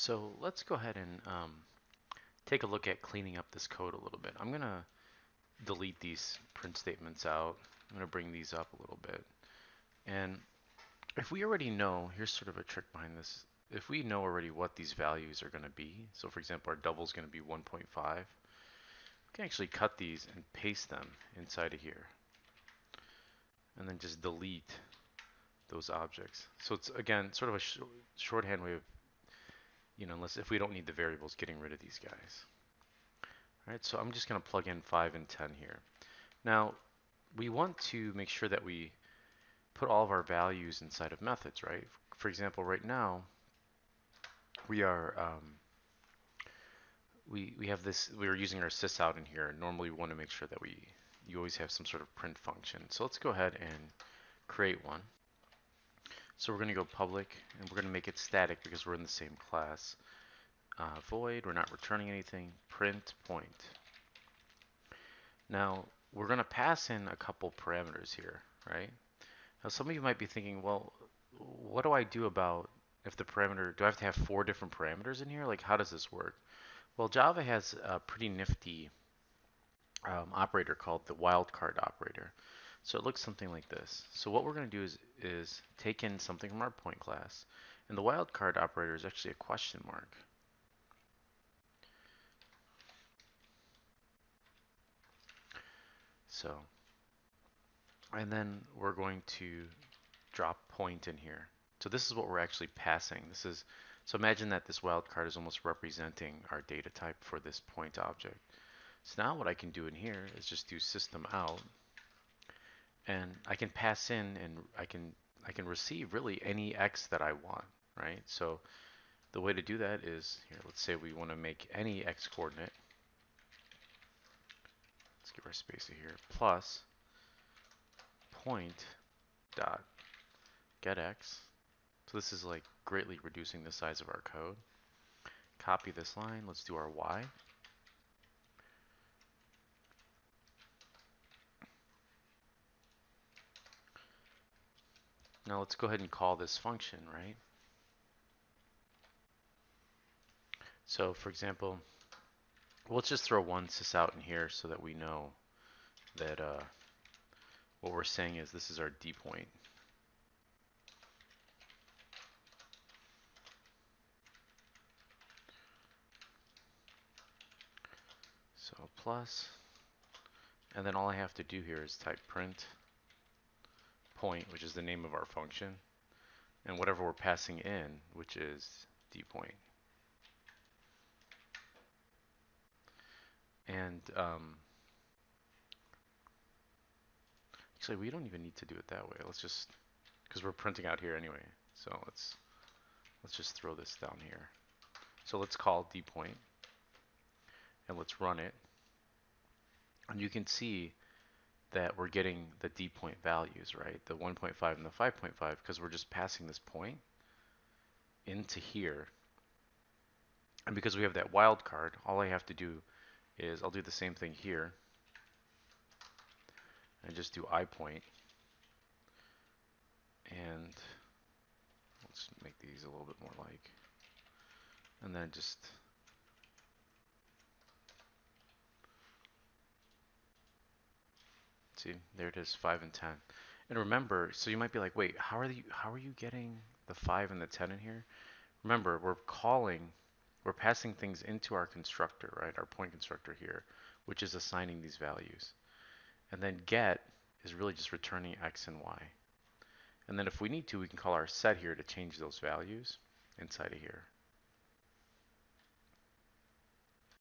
So let's go ahead and take a look at cleaning up this code a little bit. I'm going to delete these print statements out. I'm going to bring these up a little bit. And if we already know, here's sort of a trick behind this. If we know already what these values are going to be, so for example, our double is going to be 1.5, we can actually cut these and paste them inside of here. And then just delete those objects. So it's, again, sort of a shorthand way of, unless if we don't need the variables, getting rid of these guys. All right, so I'm just going to plug in 5 and 10 here. Now, we want to make sure that we put all of our values inside of methods, right? For example, right now, we are we have this, we're using our sysout in here. Normally we want to make sure that you always have some sort of print function. So let's go ahead and create one. So we're going to go public, and we're going to make it static because we're in the same class. Void, we're not returning anything. Print point. Now we're going to pass in a couple parameters here, right? Now some of you might be thinking, well, what do I do about if the parameter, do I have to have 4 different parameters in here? Like, how does this work? Well, Java has a pretty nifty operator called the wildcard operator. So it looks something like this. So what we're going to do is take in something from our point class, and the wildcard operator is actually a question mark. So, and then we're going to drop point in here. So this is what we're actually passing. So imagine that this wildcard is almost representing our data type for this point object. So now what I can do in here is just do system out, and I can pass in, and I can receive really any x that I want, right? So the way to do that is here. Let's say we want to make any x coordinate. Let's give our spacer here. Plus point dot get x. So this is like greatly reducing the size of our code. Copy this line. Let's do our y. Now let's go ahead and call this function, right? So for example, let's just throw one sysout in here so that we know that what we're saying is this is our D point. So plus, and then all I have to do here is type print point, which is the name of our function, and whatever we're passing in, which is D point. And actually, we don't even need to do it that way. Let's just, because we're printing out here anyway. So let's just throw this down here. So let's call D point, and let's run it. And you can see that we're getting the D point values, right? The 1.5 and the 5.5, because we're just passing this point into here. And because we have that wildcard, all I have to do is I'll do the same thing here and just do I point, and let's make these a little bit more like, and then just see, there it is, 5 and 10. And remember, so you might be like, wait, how are you getting the 5 and the 10 in here? Remember, we're passing things into our constructor, right? Our point constructor here, which is assigning these values. And then get is really just returning x and y. And then if we need to, we can call our set here to change those values inside of here.